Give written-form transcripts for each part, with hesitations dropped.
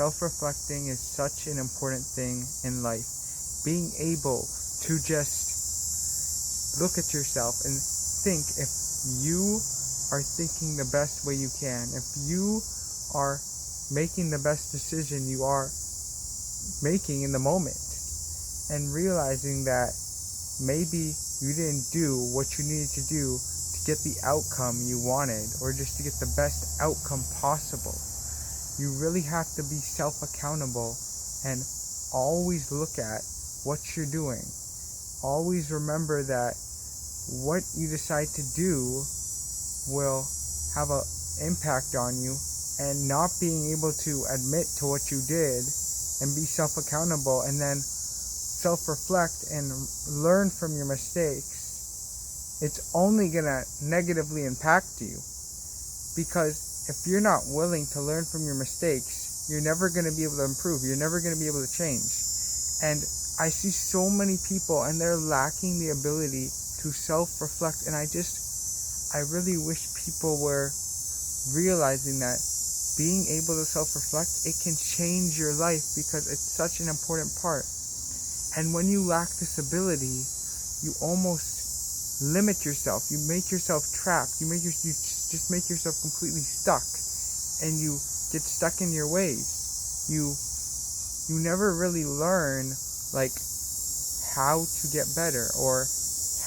self-reflecting is such an important thing in life. Being able to just look at yourself and think if you are thinking the best way you can, if you are making the best decision you are making in the moment, and realizing that maybe you didn't do what you needed to do to get the outcome you wanted, or just to get the best outcome possible. You really have to be self-accountable and always look at what you're doing. Always remember that what you decide to do will have an impact on you, and not being able to admit to what you did and be self-accountable and then self-reflect and learn from your mistakes, it's only going to negatively impact you. Because if you're not willing to learn from your mistakes, you're never going to be able to improve. You're never going to be able to change. And I see so many people and they're lacking the ability to self-reflect, and I really wish people were realizing that being able to self-reflect, it can change your life because it's such an important part. And when you lack this ability, you almost limit yourself. You make yourself trapped. You just make yourself completely stuck, and you get stuck in your ways. You never really learn like how to get better, or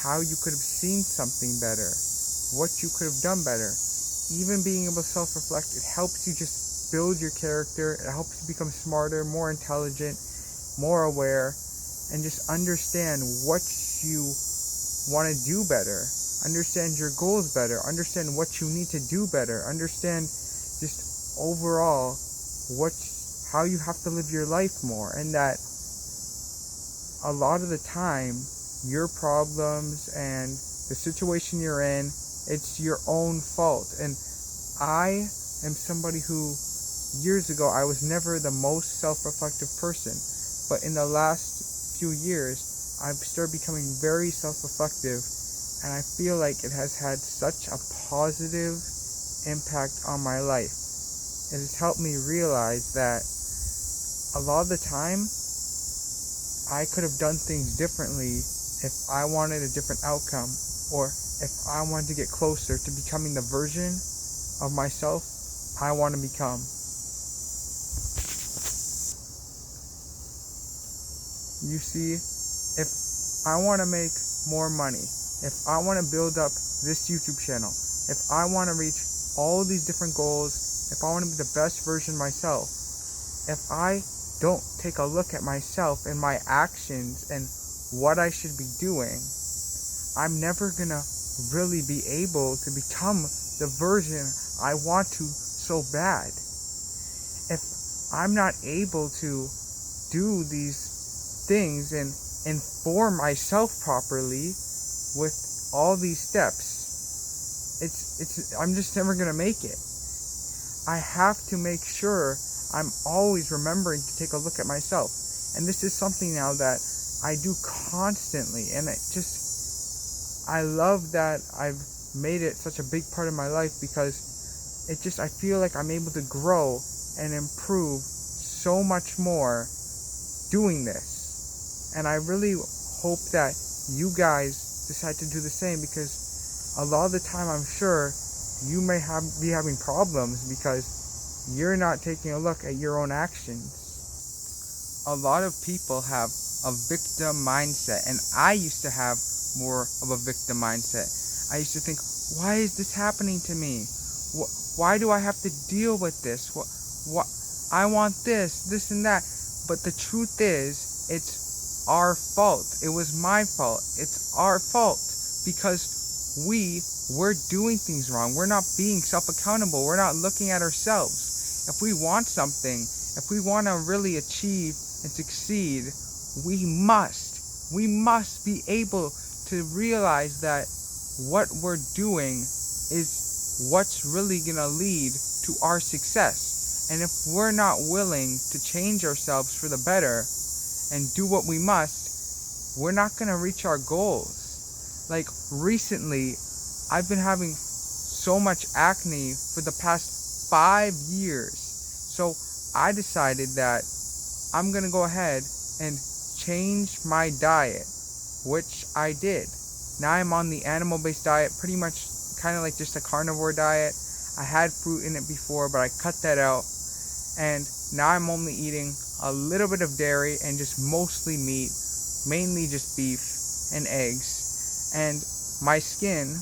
how you could have seen something better, what you could have done better. Even being able to self-reflect, it helps you just build your character. It helps you become smarter, more intelligent, more aware, and just understand what you want to do better. Understand your goals better. Understand what you need to do better. Understand just overall how you have to live your life more. And that a lot of the time, your problems and the situation you're in, it's your own fault. And I am somebody who, years ago, I was never the most self-reflective person. But in the last few years, I've started becoming very self-reflective. And I feel like it has had such a positive impact on my life. It has helped me realize that a lot of the time, I could have done things differently if I wanted a different outcome, or if I wanted to get closer to becoming the version of myself I want to become. You see, if I want to make more money, if I want to build up this YouTube channel, if I want to reach all these different goals, if I want to be the best version of myself, if I don't take a look at myself and my actions and what I should be doing, I'm never gonna really be able to become the version I want to so bad. If I'm not able to do these things and inform myself properly with all these steps, I'm just never gonna make it. I have to make sure I'm always remembering to take a look at myself. And this is something now that I do constantly, and I love that I've made it such a big part of my life, because I feel like I'm able to grow and improve so much more doing this. And I really hope that you guys decide to do the same, because a lot of the time I'm sure you may be having problems because you're not taking a look at your own actions. A lot of people have a victim mindset, and I used to have more of a victim mindset. I used to think, why is this happening to me? Why do I have to deal with this? I want this and that. But the truth is, it's our fault. It was my fault. It's our fault, because we're doing things wrong. We're not being self-accountable. We're not looking at ourselves. If we want something, if we want to really achieve and succeed, we must be able to realize that what we're doing is what's really going to lead to our success. And if we're not willing to change ourselves for the better and do what we must, we're not going to reach our goals. Like recently, I've been having so much acne for the past 5 years. So I decided that I'm gonna go ahead and change my diet, which I did. Now I'm on the animal-based diet, pretty much kind of like just a carnivore diet. I had fruit in it before, but I cut that out. And now I'm only eating a little bit of dairy and just mostly meat, mainly just beef and eggs. And my skin,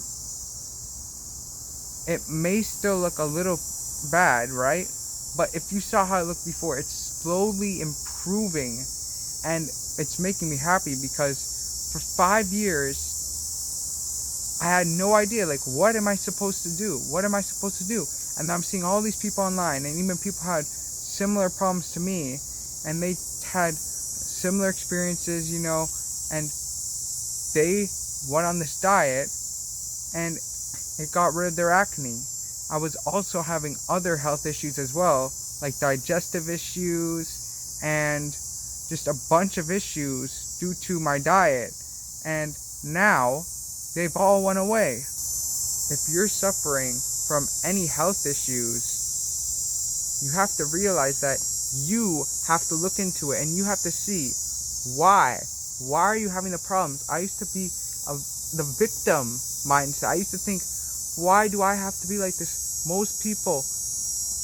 it may still look a little bad, right? But if you saw how it looked before, it's slowly improving, and it's making me happy because for 5 years I had no idea, like, what am I supposed to do? What am I supposed to do? And I'm seeing all these people online, and even people had similar problems to me, and they had similar experiences, and they went on this diet, and it got rid of their acne. I was also having other health issues as well, like digestive issues, and just a bunch of issues due to my diet. And now, they've all went away. If you're suffering from any health issues, you have to realize that you have to look into it and you have to see why. Why are you having the problems? I used to be the victim mindset. I used to think, why do I have to be like this? Most people,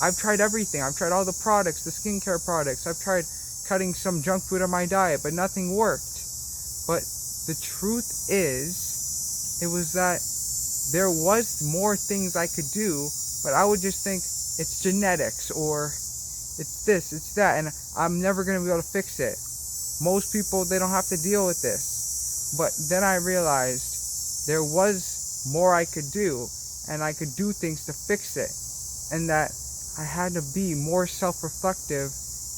I've tried everything. I've tried all the products, the skincare products. I've tried cutting some junk food on my diet, but nothing worked. But the truth is, it was that there was more things I could do, but I would just think it's genetics or it's this, it's that, and I'm never going to be able to fix it. Most people, they don't have to deal with this. But then I realized there was more I could do, and I could do things to fix it, and that I had to be more self-reflective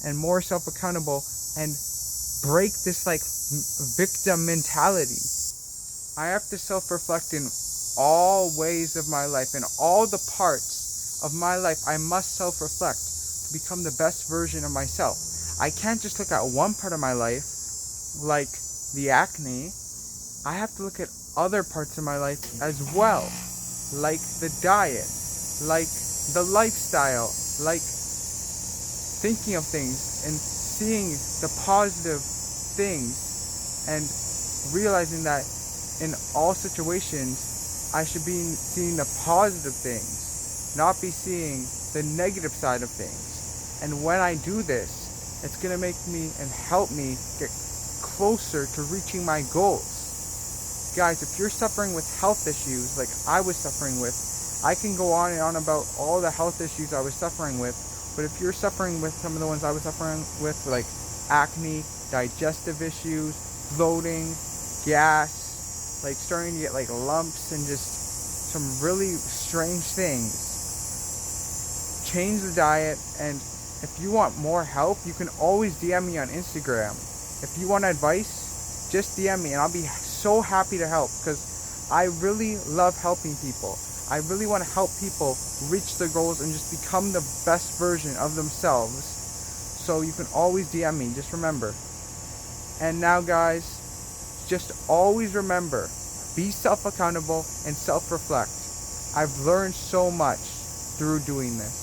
and more self-accountable and break this like victim mentality. I have to self-reflect in all ways of my life, in all the parts of my life. I must self-reflect to become the best version of myself. I can't just look at one part of my life, like the acne. I have to look at other parts of my life as well, like the diet, like the lifestyle, like thinking of things and seeing the positive things and realizing that in all situations I should be seeing the positive things, not be seeing the negative side of things. And when I do this, it's going to make me and help me get closer to reaching my goals. Guys, if you're suffering with health issues like I was suffering with, I can go on and on about all the health issues I was suffering with, but if you're suffering with some of the ones I was suffering with, like acne, digestive issues, bloating, gas, like starting to get like lumps and just some really strange things, change the diet. And if you want more help, you can always DM me on Instagram. If you want advice, just DM me and I'll be so happy to help, because I really love helping people. I really want to help people reach their goals and just become the best version of themselves. So you can always DM me, just remember. And now guys, just always remember, be self-accountable and self-reflect. I've learned so much through doing this.